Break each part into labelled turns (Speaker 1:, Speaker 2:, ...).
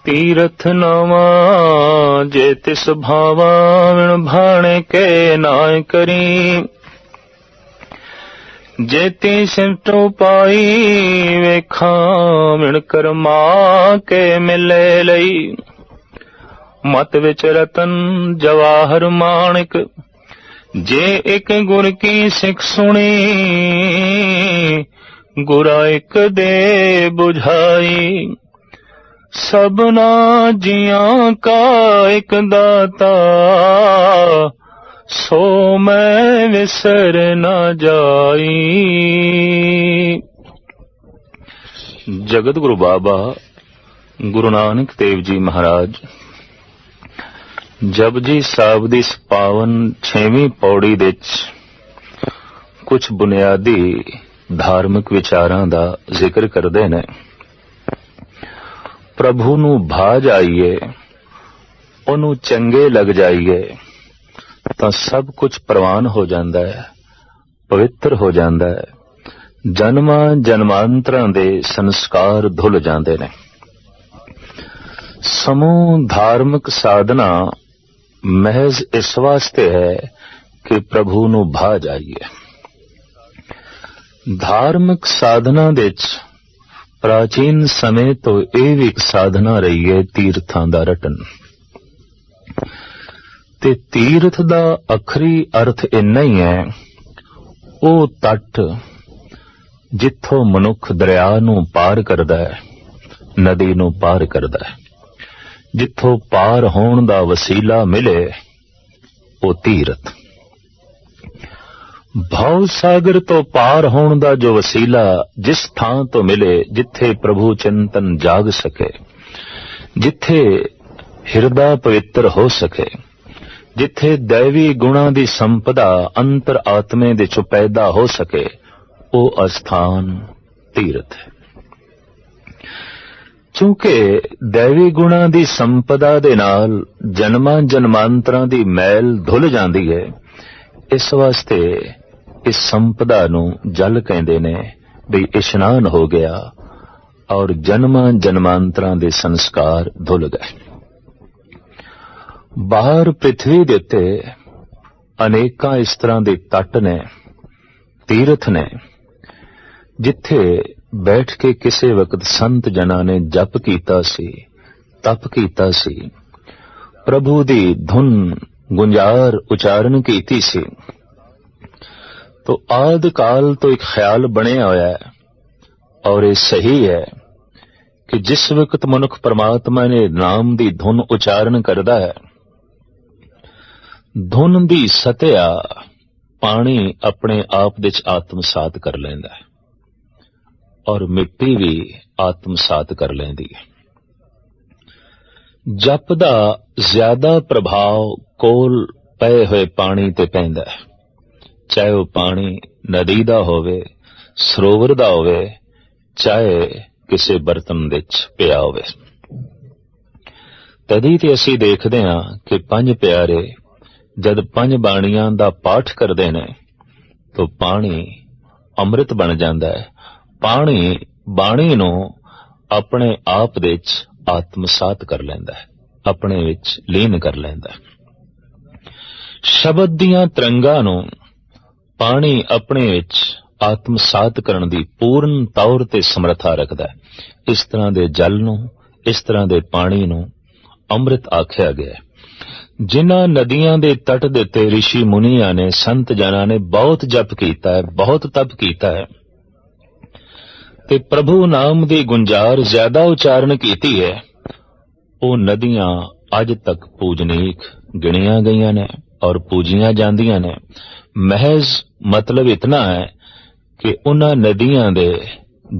Speaker 1: तीरथ नवा जे तिस भावा विण भाणे के नाय करी। जेती सिमटो पाई वेखा विण कर्मा के मिले लई। मत विच रतन जवाहर माणिक जे एक गुर की सिख सुनी। गुरा एक दे बुझाई सबना जियां का एक दाता। सो मैं विसर न जाई। जगत गुरु बाबा गुरु नानक देव जी महाराज जपजी साहिब दी इस पावन 6ਵੀਂ पौड़ी विच कुछ बुनियादी धार्मिक विचारां दा जिक्र करदे ने। प्रभु नूं भा जाइए, ओनू चंगे लग जाइए तां सब कुछ प्रवान हो जांदा है, पवित्र हो जांदा है। जन्मां जन्मांतरां दे संस्कार धुल जांदे ने। समूह धार्मिक साधना महज इस वास्ते है कि प्रभु नूं भा जाइए। धार्मिक साधना दे प्राचीन समय तो यह भी एक साधना रही है तीर्थां दा रटन। ते तीर्थ दा अखरी अर्थ इन्ना ही है, वो तट जिथों मनुख दरिया नूं पार करदा है, नदी नूं पार करदा है। जिथों पार होण दा वसीला मिले वो तीर्थ। भाव सागर तो पार होण दा जो वसीला जिस थां तो मिले, जिथे प्रभु चिंतन जाग सके, जिथे हिरदा पवित्र हो सके, जिथे दैवी गुणा दी संपदा अंतर आत्मे दे चो पैदा हो सके, वो अस्थान तीर्थ है। क्योंकि दैवी गुणा दी संपदा दे नाल जन्मां जन्मांतरां दी मैल धुल जांदी है। इस वास्ते इस संपदा नूं जल कहंदे ने भी इशनान हो गया और जन्मां जन्मांतरां दे संस्कार धुल गए। बाहर पृथ्वी दे उत्ते अनेकां इस तरह दे तट ने, तीर्थ ने, जिथे बैठ के किसी वक्त संत जना ने जप कीता सी, तप कीता सी, प्रभु दी धुन गुंजार उचारण कीती सी। तो आद काल तो एक ख्याल बनिया होया है और ये सही है कि जिस वक्त मनुख परमात्मा ने नाम दी धुन उचारण करदा है, धुन दी सत्या पानी अपने आप विच आत्मसात कर लैंदा है और मिट्टी भी आत्मसात कर लैंदी है। जप दा ज्यादा प्रभाव कोल पए हुए पानी ते पैंदा है, चाहे वो पानी नदी दा होवे, सरोवर दा होवे, चाहे किसी बर्तन विच पिया होवे। तदी ते असी देखदे हां कि पंज प्यारे जद पंज बाणियां दा पाठ करदे ने तो पानी अमृत बन जांदा है। पानी बाणी नूं अपने आप विच आत्मसात कर लैंदा है, अपने विच लीन कर लैंदा है। शब्द दियां तरंगां नूं पानी अपने विच आत्मसात करन दी पूर्ण तौर ते समर्था रखदा है। इस तरह दे जल नूं, इस तरह दे पानी नूं अमृत आख्या गया है। जिन्हां नदियां दे तट दे ते ऋषि मुनियां ने, संत जना ने बहुत जप कीता है, बहुत तप कीता है ते प्रभु नाम दी गुंजार ज्यादा उचारण कीती है। वो नदियां अज तक पूजनीक गिणियां गईयां ने और पूजियां जांदियां ने। महज मतलब इतना है कि उन्हां नदियां दे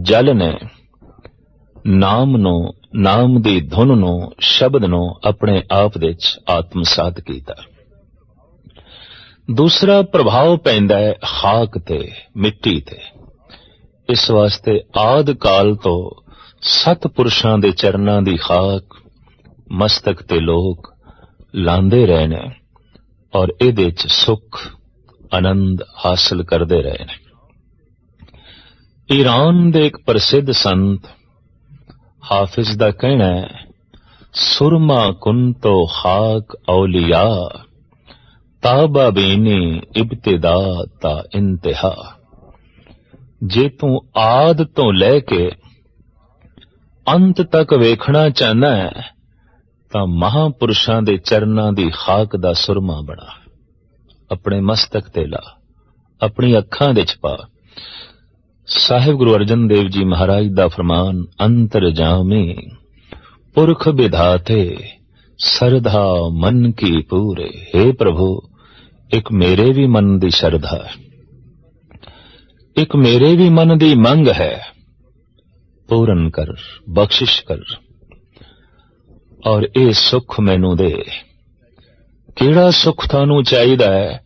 Speaker 1: जल ने नाम नूं, नाम दी धुन नूं, शब्द नूं अपने आप विच आत्मसात कीता। दूसरा प्रभाव पैंदा है खाक ते, मिट्टी ते। इस वास्ते आद काल तो सतपुरुषां दे चरनां दी खाक मस्तक ते लोग लांदे रहे ने और इहदे च सुख आनंद हासिल करते रहे ने। ईरान दे एक प्रसिद्ध संत हाफिज दा कहना है, सुरमा कुंतो खाक औलिया ताबा बीनी इब्तिदा ता इंतहा। जे तू आद तो लैके अंत तक वेखना चाहना है तां महापुरुषां दे चरनां दी खाक दा सुरमा बना, अपने मस्तक ते ला, अपनी अखां दे छपा। साहिब गुरु अर्जन देव जी महाराज दा फरमान, अंतर जामी पुरख विधाते सरधा मन की पूरे। हे प्रभु, एक मेरे भी मन दी श्रद्धा है, एक मेरे भी मन दी मंग है, पूरन कर, बख्शिश कर और ए सुख मैनू दे। केड़ा सुख थानू चाहिदा है?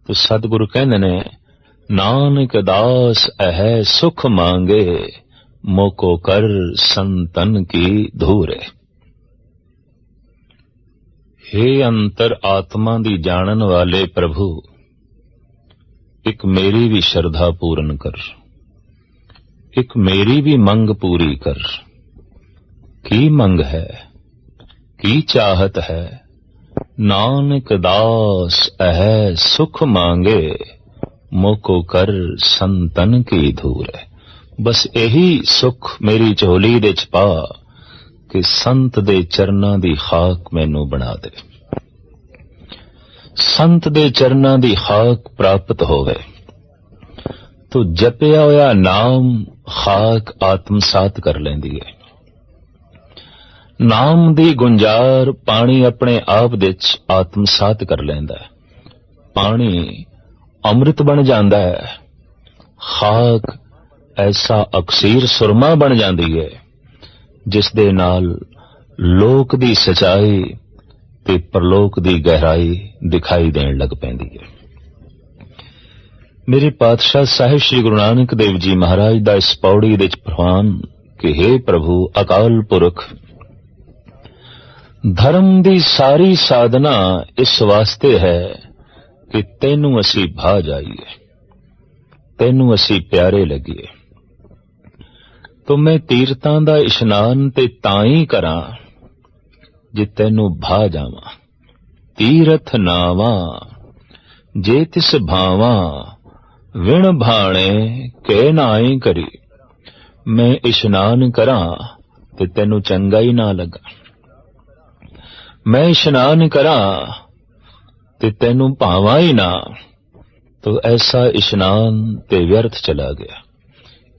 Speaker 1: तो सतगुरु कहंदे ने, नानक दास है सुख मांगे मोको कर संतन की धूरे। हे अंतर आत्मा दी जानन वाले प्रभु, एक मेरी भी श्रद्धा पूर्ण कर, एक मेरी भी मंग पूरी कर। की मंग है, की चाहत है? नानक दास है सुख मांगे मोको कर संतन की धूरे। बस यही सुख मेरी झोली दे च पा कि संत दे चरनां दी खाक मैनू बना दे, संत दे चरनां दी खाक प्राप्त होवे। तो जपिया होया नाम खाक आत्मसात कर लैंदी है। नाम दी गुंजार पानी अपने आप दे च आत्मसात कर लैंदा है। पानी अमृत बन जांदा है, खाक ऐसा अक्सीर सुरमा बन जाती है जिस दे नाल लोक दी सच्चाई ते परलोक दी गहराई दिखाई देन लग पैंदी है। मेरे पातशाह साहिब श्री गुरु नानक देव जी महाराज दा इस पौड़ी दे फरमान कि हे प्रभु अकाल पुरख, धर्म दी सारी साधना इस वास्ते है कि तैनू असी भा जाइए, तैनू असी प्यारे लगिए। तो मैं तीरतां दा इशनान ते ताई करां जे तैनू भा जावां। तीरथ नावां जे तिस भावां विण भाणे कै नाई करी। मैं इशनान करां ते तैनू चंगा ही ना लगा, मैं इशनान करां ते तैनू भावां ही ना, तो ऐसा इशनान ते व्यर्थ चला गया,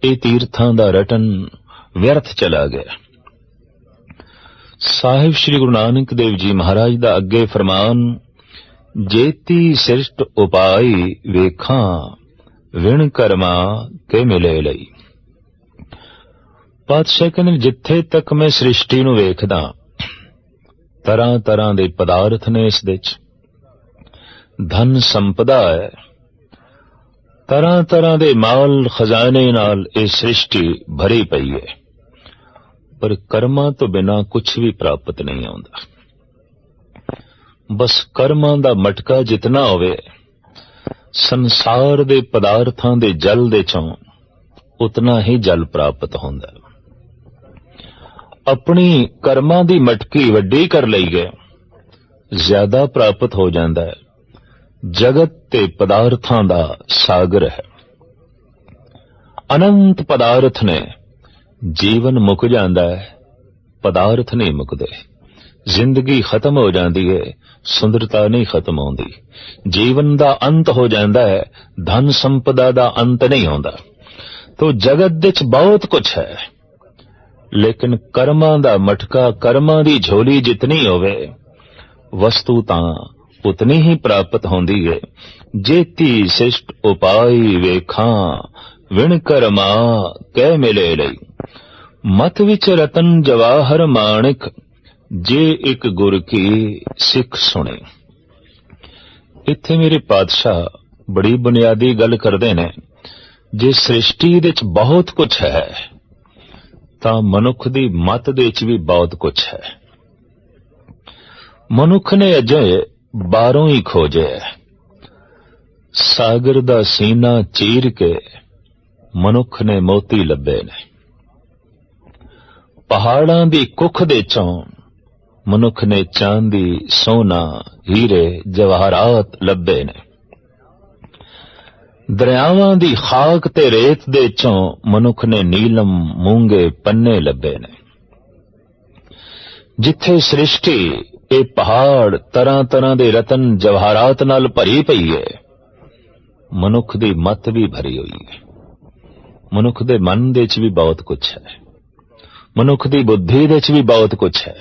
Speaker 1: ये तीर्थां दा रटन व्यर्थ चला गया। साहिब श्री गुरु नानक देव जी महाराज दा अगे फरमान, जेती सिरष्ट उपाई वेखां विण कर्मा के मिले लई। पातशाह कहने जिथे तक मैं सृष्टि नूं वेखदा, तरह तरह दे पदार्थ ने इस दे च, धन संपदा है, तरह तरह दे माल खजाने नाल ये सृष्टि भरी पई है, पर कर्मां तो बिना कुछ भी प्राप्त नहीं आउंदा। बस कर्मां दा मटका जितना होवे, संसार दे पदार्थां दे जल दे चों उतना ही जल प्राप्त होंदा। अपनी कर्मां दी मटकी वड्डी कर लईए, ज्यादा प्राप्त हो जांदा है। जगत ते पदार्थां दा सागर है, अनंत पदार्थ ने, जीवन मुक जांदा है, पदार्थ नहीं मुकदे। जिंदगी खत्म हो जाती है, सुंदरता नहीं खत्म होंदी। जीवन दा अंत हो जाता है, धन संपदा दा अंत नहीं होंदा। तो जगत विच बहुत कुछ है, लेकिन कर्मां दा मटका, कर्मां दी झोली जितनी होवे, वस्तु तां उतनी ही प्राप्त होंदी है। जेती शिष्ट उपाई वेखां विण कर्मा कै मिले लई। मत विच रतन जवाहर माणिक, जे एक गुर की सिख सुने। इत्थे मेरे पातशाह बड़ी बुनियादी गल करदे ने, जे सृष्टि दे च बहुत कुछ है तां मनुख दी मत दे च भी बहुत कुछ है। मनुख ने अजे बारों ही खोजे, सागर दा सीना चीर के मनुख ने मोती लभे ने। पहाड़ां दी कुख दे चों मनुख ने चांदी सोना हीरे जवाहरात लभे ने। दरियावां दी खाक ते रेत दे चों मनुख ने नीलम मूंगे पन्ने लभे ने। जिथे सृष्टि ए पहाड़ तरह तरह दे रतन जवाहरात नाल भरी पई है, मनुख दी मत भी भरी हुई है। मनुख दे मन दे च भी बहुत कुछ है, मनुख दी बुद्धि दे च भी बहुत कुछ है,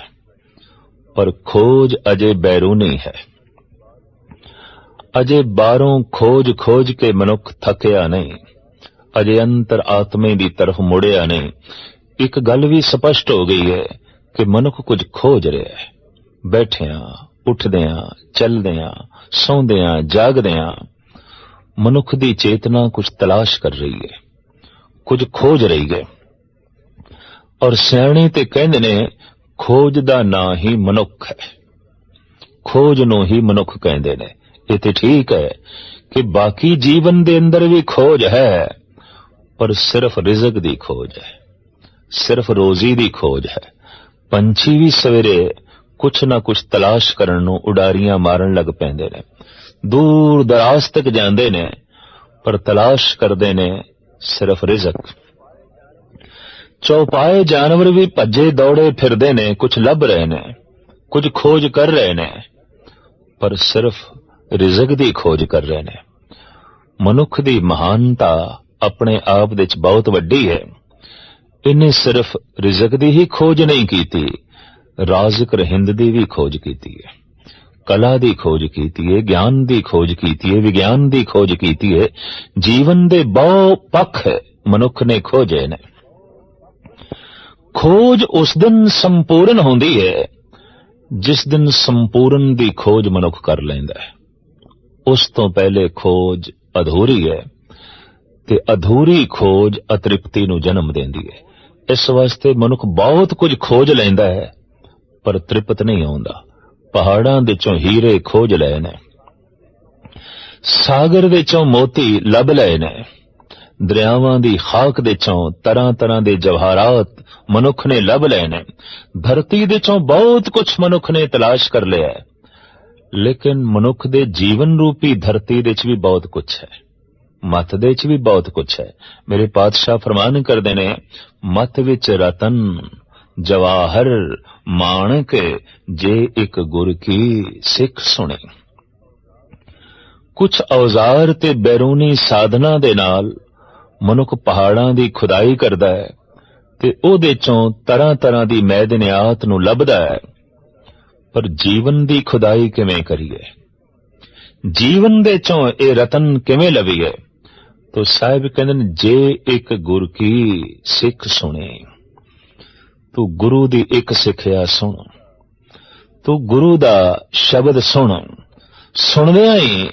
Speaker 1: पर खोज अजे बैरूनी है। अजे बारों खोज खोज के मनुख थकिया नहीं, अजे अंतर आत्मे दी तरफ मुड़िया नहीं। एक गल भी स्पष्ट हो गई है कि मनुख कुछ खोज रहा है। बैठिया उठदिया चलदिया सौंदिया जागदिया मनुख दी चेतना कुछ तलाश कर रही है, कुछ खोज रही है। और सियाणे ते कहंदे ने खोज दा ना ही मनुख है, खोज नूं ही मनुख कहंदे ने। ये तो ठीक है कि बाकी जीवन दे अंदर भी खोज है, पर सिर्फ रिज़्क दी खोज है, सिर्फ रोजी दी खोज है। पंछी भी सवेरे कुछ ना कुछ तलाश करन नूं उडारियां मारन लग पैंदे ने, दूर दराज तक जांदे ने, पर तलाश करदे ने सिर्फ रिज़्क। चौपाए जानवर भी भज्जे दौड़े फिरदे ने, कुछ लभ रहे ने, कुछ खोज कर रहे ने, पर सिर्फ रिज़्क दी खोज कर रहे ने। मनुख दी महानता अपने आप विच बहुत वड्डी है। इन्हें सिर्फ रिज़्क दी ही खोज नहीं कीती, राज़िक रहिंद दी भी खोज कीती है, कला दी खोज कीती है, ज्ञान दी खोज कीती है, विज्ञान दी खोज कीती है। जीवन दे बहु पक्ष मनुख ने खोजे ने। खोज उस दिन संपूर्ण होंदी है जिस दिन संपूर्ण दी खोज मनुख कर लैंदा है। उस तो पहले खोज अधूरी है, ते अधूरी खोज अतृप्ति नूं जन्म देंदी है। इस वास्ते मनुख बहुत कुछ खोज लैंदा है, पर तृप्त नहीं होंदा। पहाड़ां दे चों हीरे खोज लए ने, सागर दे चों मोती लभ लए ने, दरियावां दी खाक दे चों तरह तरह दे जवाहरात मनुख ने लभ लए ने। धरती दे चों बहुत कुछ मनुख ने तलाश कर लिया है, लेकिन मनुख दे जीवन रूपी धरती दे च भी बहुत कुछ है, मत दे च भी बहुत कुछ है। मेरे पातशाह फरमान करदे ने, मत विच रतन जवाहर माणक जे एक गुर की सिख सुने। कुछ औजार ते बैरूनी साधना दे नाल मनुख पहाड़ां दी खुदाई करदा है, ते ओहदे चों तरह तरह दी मैदनियात नूं लभदा है, पर जीवन दी खुदाई किवें करिए, जीवन दे चों ए रतन किवें लवीए। तो साहिब कहंदे ने, जे एक गुर की सिख सुने। तू गुरु दी एक सिखिया सुन, तू गुरु दा शब्द सुन। सुनदियां ही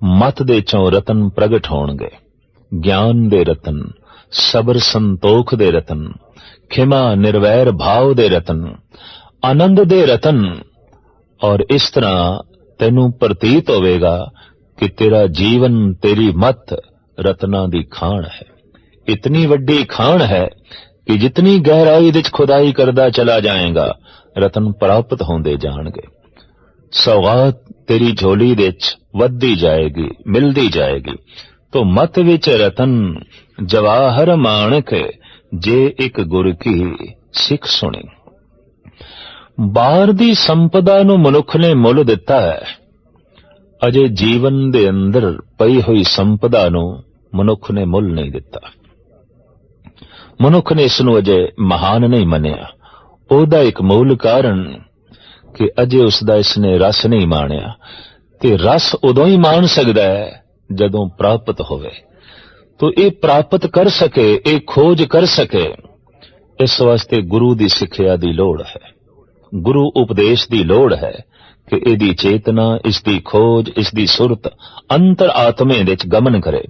Speaker 1: मत दे चों रतन प्रगट होणगे, ज्ञान दे रतन, सबर संतोख दे रतन, खिमा निर्वैर भाव दे रतन, आनंद दे रतन। और इस तरह तैनू प्रतीत होवेगा कि तेरा जीवन, तेरी मत रत्ना दी खान है। इतनी वड्डी खान है कि जितनी गहराई विच खुदाई करदा चला जाएगा, रतन प्राप्त होंदे जाणगे। सौगात तेरी झोली विच वधदी जाएगी, मिलदी जाएगी। तो मत विच रतन जवाहर माणक जे एक गुर की सिख सुनी। बाहर दी संपदा नूं मनुख ने मुल दिता है, अजे जीवन दे अंदर पई हुई संपदा नूं मनुख ने मुल नहीं दिता। मनुख ने इसनूं अजे महान नहीं मनिया। ओहदा एक मूल कारण कि अजे उसदा इसने रस नहीं माणिया, ते रस उदों ही माण सकदा है जदों प्राप्त होवे। तो ये प्राप्त कर सके, ये खोज कर सके, इस वास्ते गुरु दी सिक्ख्या दी लोड़ है, गुरु उपदेश दी लोड़ है कि इहदी चेतना, इसदी खोज, इसदी सुरत अंतर आत्मे विच गमन करे।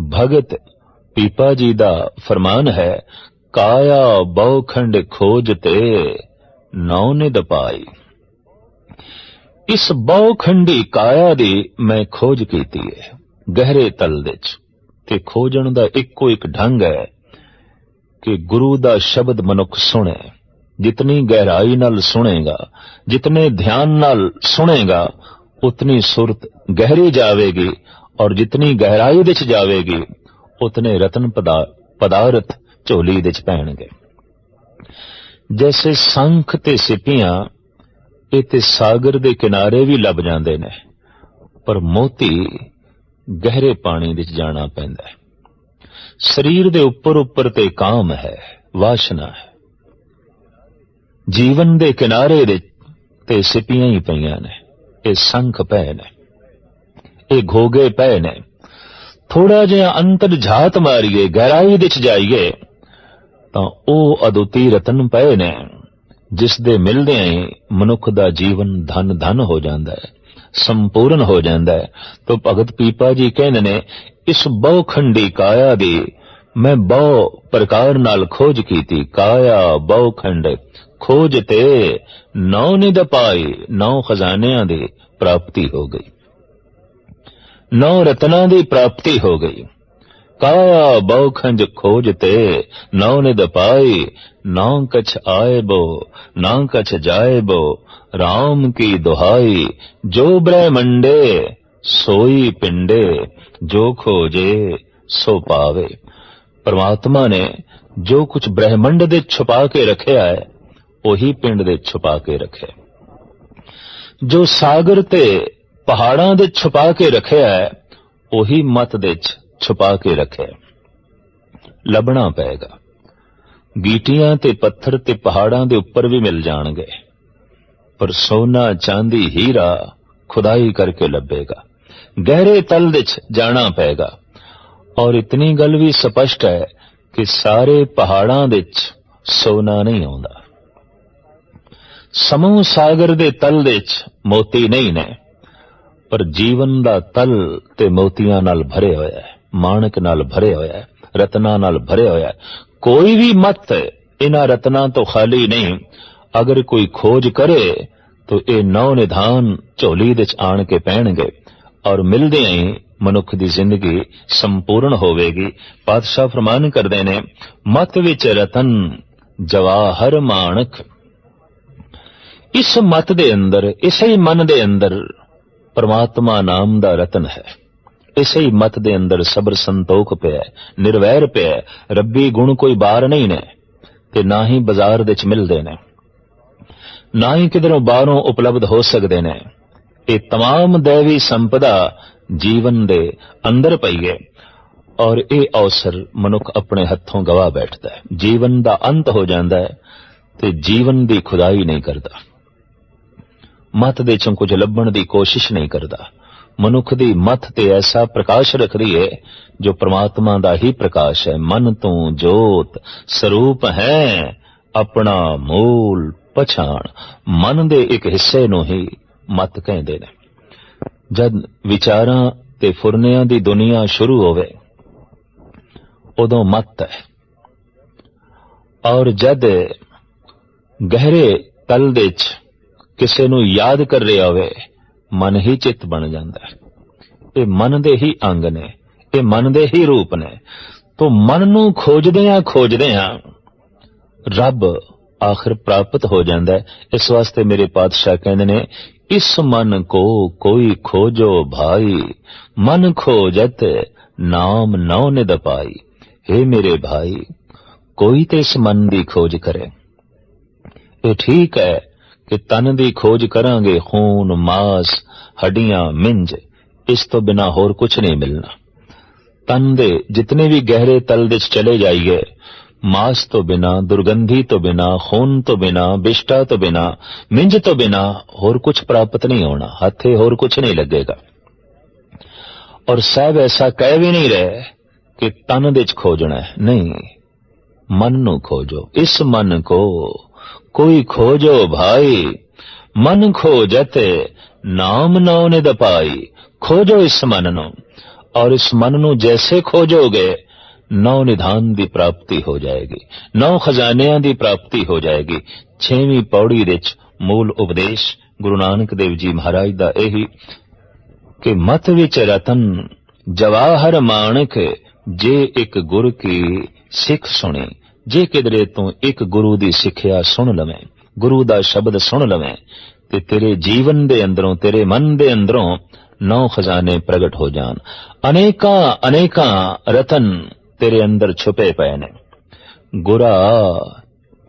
Speaker 1: भगत पीपा जी दा फरमान है, काया बहुखंड खोज ते नौ निद पाई। इस बहुखंडी काया दी मैं खोज कीती है गहरे तल विच, ते खोजण दा इक्को एक ढंग है कि गुरु दा शब्द मनुख सुने, जितनी गहराई नाल सुनेगा, जितने ध्यान नाल सुनेगा, उतनी सुरत गहरी जावेगी, और जितनी गहराई विच जावेगी उतने रतन पदार्थ झोली विच पैणगे। जैसे संख ते सिपियां इते सागर दे किनारे भी लभ जांदे ने, पर मोती गहरे पानी विच जाना पैंदा है। शरीर दे उपर उपर ते काम है, वासना है। जीवन दे किनारे दे ते सिपियां ही पईयां ने, ये संख पै ने, ये घोगे पै ने। थोड़ा जिहा अंतर झात मारीए, गहराई विच जाइए, तां ओह अदुੱਤੀ रतन पए ने जिस दे मिलदिआं ही मनुख दा जीवन धन धन हो जांदा है, संपूर्ण हो जांदा है। तो भगत पीपा जी कहंदे ने, इस बहुखंडी काया दी मैं बहु प्रकार नाल खोज कीती। काया बहुखंड खोज ते नौ निध पाई, 9 खजानियां दी प्राप्ति हो गई, 9 रत्नां दी प्राप्ति हो गई। काया बहुखंज खोज ते 9 निध पाई, ना कछ आए बो ना कछ जाए बो, राम की दुहाई जो ब्रह्मंडे सोई पिंडे, जो खोजे सो पावे। परमात्मा ने जो कुछ ब्रह्मंड दे छुपा के रखिया है, वही पिंड दे छुपा के रखे। जो सागर ते पहाड़ां दे छुपा के रखिया है, वही मत दे छुपा के रखे। लभना पेगा। गीटियां ते पत्थर ते पहाड़ां दे उपर भी मिल जाणगे, पर सोना चांदी हीरा खुदाई करके लभेगा। गहरे तल विच जाना पेगा। और इतनी गल भी स्पष्ट है कि सारे पहाड़ां विच सोना नहीं आउंदा। समूह सागर दे तल विच मोती नहीं ने, पर जीवन दा तल ते मोतियां नाल भरे होया है, माणक नाल भरे होया है, रत्नां नाल भरे होया है। कोई भी मत इन्हां रत्नां तो खाली नहीं। अगर कोई खोज करे तो ये 9 निधान झोली विच आण के पैणगे, और मिलदिआं ही मनुख दी जिंदगी संपूर्ण होवेगी। पातशाह फरमान करदे ने, मत विच रतन जवाहर माणक। इस मत दे अंदर, इसे ही मन दे अंदर परमात्मा नाम दा रतन है। इसे ही मत दे अंदर सबर संतोख पे, निर्वैर पे, रब्बी गुण कोई बार नहीं ने, ते ना ही बाजार दे च मिलदे ने, ना ही किधरों बाहरों उपलब्ध हो सकते ने। ये तमाम दैवी संपदा जीवन दे अंदर पई है, और ये अवसर मनुख अपने हथों गवा बैठता है। जीवन दा अंत हो जाता है ते जीवन दी खुदाई नहीं करता, मत दे चों कुछ लभण दी कोशिश नहीं करता। मनुख दी मत ते ऐसा प्रकाश रखदी है जो परमात्मा दा ही प्रकाश है। मन तू जोत स्वरूप है, अपना मूल पछाण। मन दे एक हिस्से नूं ही मत कहंदे ने। जद विचारां ते फुरनियां दी दुनिया शुरू होवे, उदों मत है, और जद गहरे तल दे च किसे नूं याद कर रहा होवे, मन ही चित बन जाता है। ये मन दे ही अंग ने, ये मन दे ही रूप ने। तो मन नूं खोजदियां रब आखिर प्राप्त हो जाता है। इस वास्ते मेरे पातशाह कहते ने, इस मन को कोई खोजो भाई, मन खोजत नाम नौ निध पाई। हे मेरे भाई, कोई तो इस मन की खोज करे। ये ठीक है कि तन की खोज करांगे, खून मास हड्डियां मिंज, इस तो बिना होर कुछ नहीं मिलना। तन दे जितने भी गहरे तल विच चले जाइए, मांस तो बिना, दुर्गंधी तो बिना, खून तो बिना, बिष्टा तो बिना, मिंज तो बिना होर कुछ प्राप्त नहीं होना। हथे होर कुछ नहीं लगेगा। और साहब ऐसा कह भी नहीं रहे कि तन विच खोजना है, नहीं, मन नू खोजो। इस मन को कोई खोजो भाई, मन खोजत नाम नौ निध पाई। खोजो इस मन नू, और इस मन नू जैसे खोजोगे 9 निधान की प्राप्ति हो जाएगी, 9 खजानियां की प्राप्ति हो जाएगी। 6वीं पौड़ी विच मूल उपदेश गुरु नानक देव जी महाराज दा यही कि मत विच रतन जवाहर माणक, जे एक गुर की सिख सुनी, जे किधरे तू एक गुरु दी सिक्ख्या सुन लवें, गुरु दा शब्द सुन लवें, ते तेरे जीवन दे अंदरों, तेरे मन दे अंदरों 9 खजाने प्रगट हो जान। अनेकां अनेकां रतन तेरे अंदर छुपे पए ने। गुरा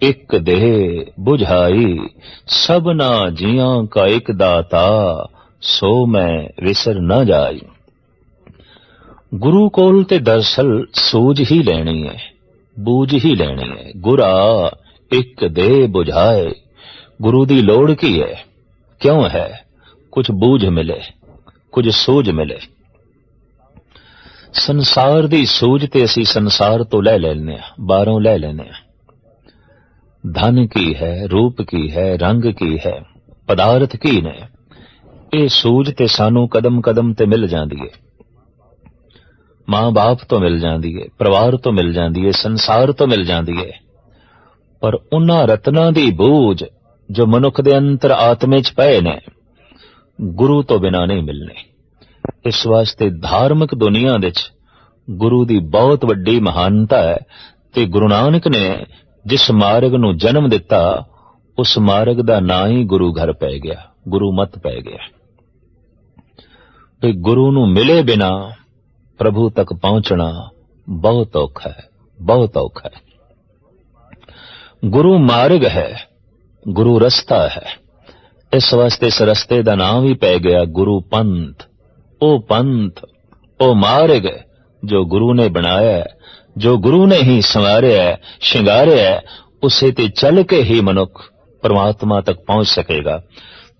Speaker 1: एक दे बुझाई, सबना जियां का एक दाता, सो मैं विसर न जाई। गुरु कोल ते दरअसल सूझ ही लेनी है, बूझ ही लेनी है। गुरा एक दे बुझाए, गुरु दी लोड़ की है, क्यों है? कुछ बूझ मिले, कुछ सूझ मिले। संसार दी सूझ ते असी संसार तो लै लैने आ, बाहरों लै लैने आ। धन की है, रूप की है, रंग की है, पदार्थ की ने, ये सूझ ते सानू कदम कदम ते मिल जांदी है। मां बाप तो मिल जांदी है, परिवार तो मिल जांदी है, संसार तो मिल जांदी है, पर उन्हां रत्नां दी बूझ जो मनुख दे अंतर आत्मे च पए ने, गुरु तो बिना नहीं मिलने। इस वास्ते धार्मिक दुनिया विच गुरु दी बहुत वड्डी महानता है, ते गुरु नानक ने जिस मार्ग नूं जन्म दिता, उस मार्ग दा नां ही गुरु घर पै गया, गुरु मत पै गया। ते गुरु नूं मिले बिना प्रभु तक पहुंचना बहुत औखा है, बहुत औखा है। गुरु मार्ग है, गुरु रस्ता है। इस वास्ते इस रस्ते दा नाम भी पै गया गुरु पंथ। ओ पंथ, ओ मार्ग जो गुरु ने बनाया है, जो गुरु ने ही संवारिया है, श्रृंगारिया है, उसे ते चल के ही मनुख परमात्मा तक पहुंच सकेगा।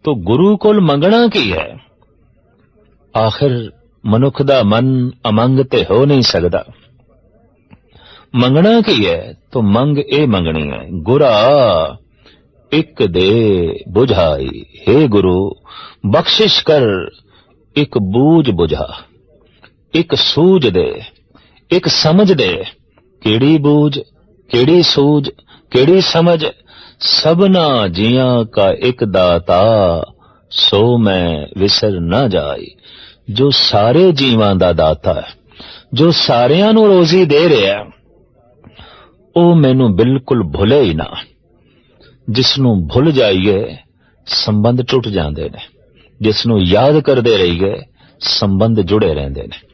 Speaker 1: तो गुरु कोल मंगना की है? आखिर मनुख दा मन अमंग ते हो नहीं सकदा। मंगना की है? तो मंग ए मंगनी है, गुरा एक दे बुझाई, हे गुरु बख्शिश कर, एक बूझ बुझा, एक सूझ दे, एक समझ दे। केड़ी बूझ, केड़ी सूझ, केड़ी समझ? सबना जियां का एक दाता, सो मैं विसर न जाई। जो सारे जीवां दा दाता है, जो सारियां नूं रोजी दे रहा है, ओ मैनू बिल्कुल भुले ही ना। जिसनू भुल जाइए संबंध टुट जाते ने, जिसनू याद करते रहिए संबंध जुड़े रहते ने।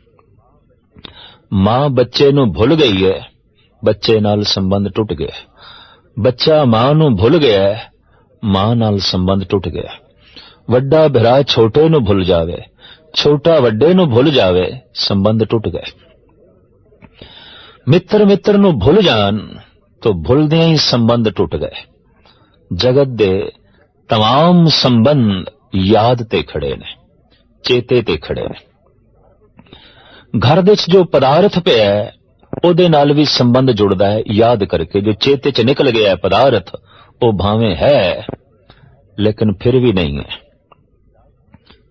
Speaker 1: मां बच्चे नू भुल गई है, बच्चे नाल संबंध टुट गया। बच्चा मां नू भुल गया, मां नाल संबंध टुट गया। वड्डा भरा छोटे नू भुल जावे, छोटा वड्डे नू भुल जावे, संबंध टुट गए। मित्र मित्र नू भुल जान तो भुलदियां ही संबंध टुट गए। जगत दे तमाम संबंध याद ते खड़े ने, चेते ते खड़े ने। घर दे जो पदार्थ पे है ओदे नाल भी संबंध जुड़दा है याद करके। जो चेते च निकल गया है पदार्थ, वो भावें है लेकिन फिर भी नहीं है,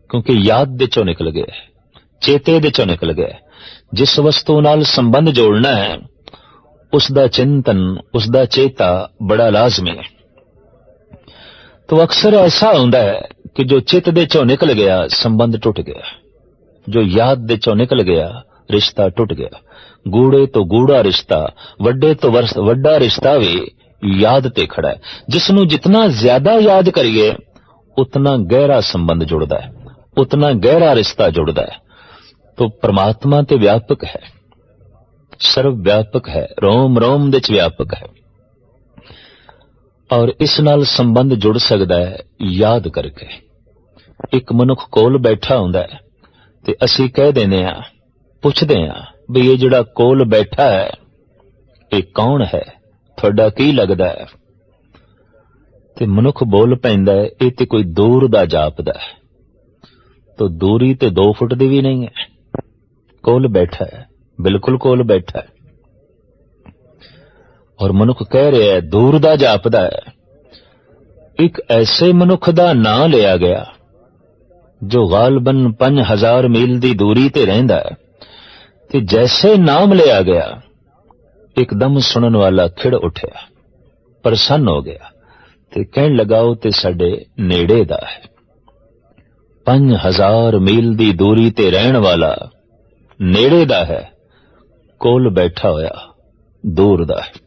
Speaker 1: क्योंकि याद दे चों निकल गया, चेते दे चों निकल गया। जिस वस्तु नाल संबंध जोड़ना है उसदा चिंतन, उसदा चेता बड़ा लाजमी है। तो अक्सर ऐसा होता है कि जो चित दे चों निकल गया संबंध टूट गया, जो याद दे चों निकल गया रिश्ता टूट गया। गूढ़े तो गूढ़ा रिश्ता, वड्डे तो वड्डा रिश्ता भी याद ते खड़ा है। जिसनू जितना ज्यादा याद करिए उतना गहरा संबंध जुड़ता है, उतना गहरा रिश्ता जुड़ता है। तो परमात्मा ते व्यापक है, सर्व व्यापक है, रोम रोम दे च व्यापक है, और इस नाल संबंध जुड़ सकता है याद करके। एक मनुख कोल बैठा हुंदा है ते असी कह देने आ, पुछदे आ भी ये जिहड़ा कोल बैठा है ये कौन है, तुहाडा की लगदा है? ते मनुख बोल पैंदा है ये ते कोई दूर दा जापदा है। तो दूरी ते 2 फुट दी भी नहीं है, कोल बैठा है, बिल्कुल कोल बैठा है। और मनुख कह रहा है दूर दा जापदा है। एक ऐसे मनुख दा नां लिया गया जो गालबन 5000 मील दी दूरी ते रहिंदा है, ते जैसे नाम लिया गया एकदम सुनन वाला खिड़ उठया, प्रसन्न हो गया ते कहन लगाओ ते साडे नेड़े दा है। 5000 मील दी दूरी ते रहन वाला नेड़े दा है, कोल बैठा होया दूर दा है।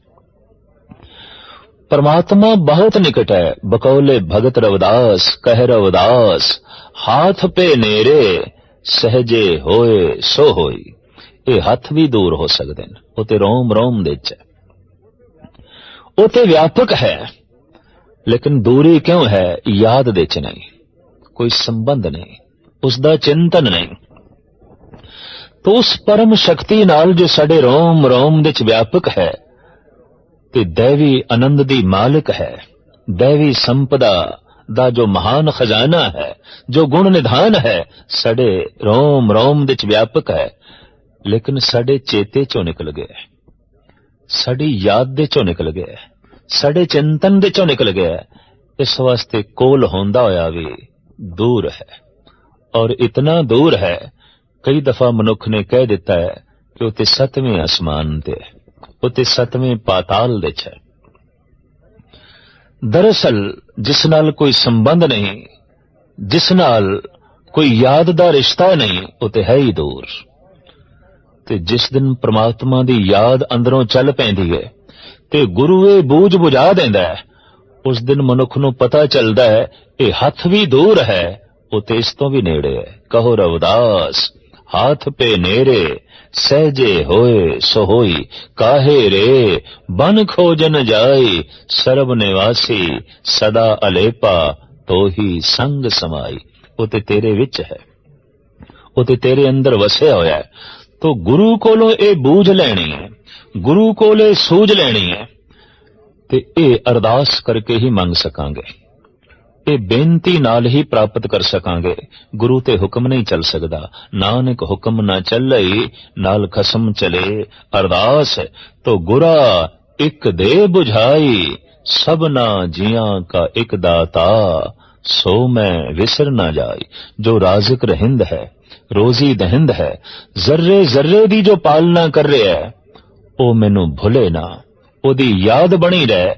Speaker 1: परमात्मा बहुत निकट है। बकौले भगत रविदास कह रविदास, हाथ पे नेरे सहजे होए सो होई। ये हथ भी दूर हो सकते हैं, उते रोम रोम दे च उते व्यापक है, लेकिन दूरी क्यों है? याद दे च नहीं, कोई संबंध नहीं, उसका चिंतन नहीं। तो उस परम शक्ति नाल जो साडे रोम रोम दे च व्यापक है ते दैवी आनंद दी मालिक है, दैवी संपदा दा जो महान खजाना है, जो गुण निधान है, साडे रोम रोम दे च व्यापक है, लेकिन साडे चेते चों निकल गया, साडी याद दे चों निकल गया, साडे चिंतन दे चों निकल गया। इस वास्ते कोल होंदा होया भी दूर है, और इतना दूर है कई दफा मनुख ने कह दिता है कि उते 7वें आसमान ते, उते 7वें पाताल दे च। दरअसल जिस नाल कोई संबंध नहीं, जिस नाल कोई याद दा रिश्ता नहीं, उते है ही दूर। ते जिस दिन परमात्मा दी याद अंदरों चल पैंदी है ते गुरु ये बूझ बुझा देंदा है, उस दिन मनुख नूं पता चलदा है ये हथ भी दूर है, उते इस तो भी नेड़े है। कहो रविदास, हाथ पे नेरे सहजे होए सो होई। काहे रे बन खोजन जाई, सरब निवासी सदा अलेपा तो ही संग समाई। उते तेरे विच है, उते तेरे अंदर वसिया होया है। तो गुरु कोलों ये बूझ लैनी है, गुरु कोले सूझ लैनी है, ते ये अरदास करके ही मंग सकांगे, ये बेनती नाल ही प्राप्त कर सकांगे। गुरु ते हुक्म नहीं चल सकदा। नानक हुक्म ना चलई नाल खसम चले। अरदास तो गुरा एक दे बुझाई, सबना जियां का एक दाता सो मैं विसर ना जाई। जो राज़िक रहिंद है, रोजी दहिंद है, जर्रे जर्रे दी जो पालना कर रहा है, ओ मैनू भुले ना, ओदी याद बनी रहे,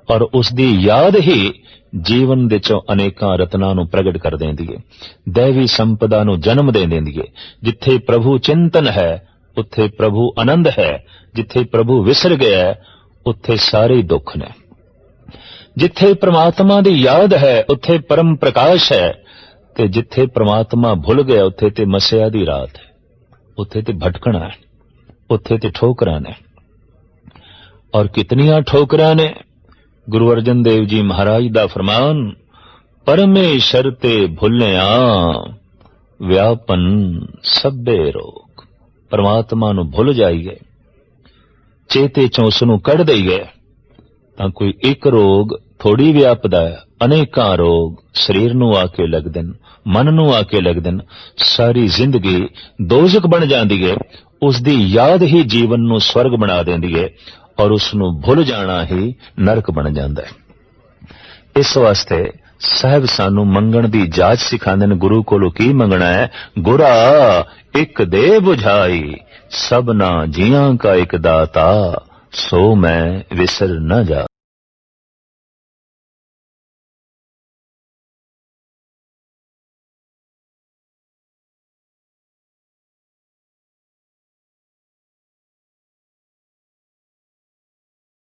Speaker 1: और उसदी याद ही जीवन दे चों अनेकां रत्नां नूं प्रगट कर देंदी है, दैवी संपदा नूं जन्म दे देंदी है। जिथे प्रभु चिंतन है उत्थे प्रभु आनंद है, जिथे प्रभु विसर गया है उत्थे सारे दुख ने। जिथे परमात्मा दी याद है उत्थे परम प्रकाश है, ते जिथे परमात्मा भुल गया उत्थे ते मसिया दी रात है, उत्थे ते भटकना है, उत्थे ते ठोकरां ने। और कितनियां ठोकरां ने। गुरु अर्जन देव जी महाराज दा फरमान, परमेश्वर ते भुलिया व्यापन सभे रोग। परमात्मा नूं भुल जाइए, चेते चों उसनूं कढ़ दईए, तां कोई एक रोग थोड़ी व्यापदा है, अनेकां रोग शरीर नूं आके लगदे न, मन नूं आके लगदे न। सारी जिंदगी दोजक बन जांदी है। उसदी याद ही जीवन नूं स्वर्ग बना देंदी है, और उसनूं भुल जाना ही नरक बन जांदा है। इस वास्ते साहब सानू मंगण दी जाच सिखांदे ने। गुरु कोलों की मंगना है? गुरा एक दे बुझाई, सबना जियां का एक दाता सो मैं विसर न जा।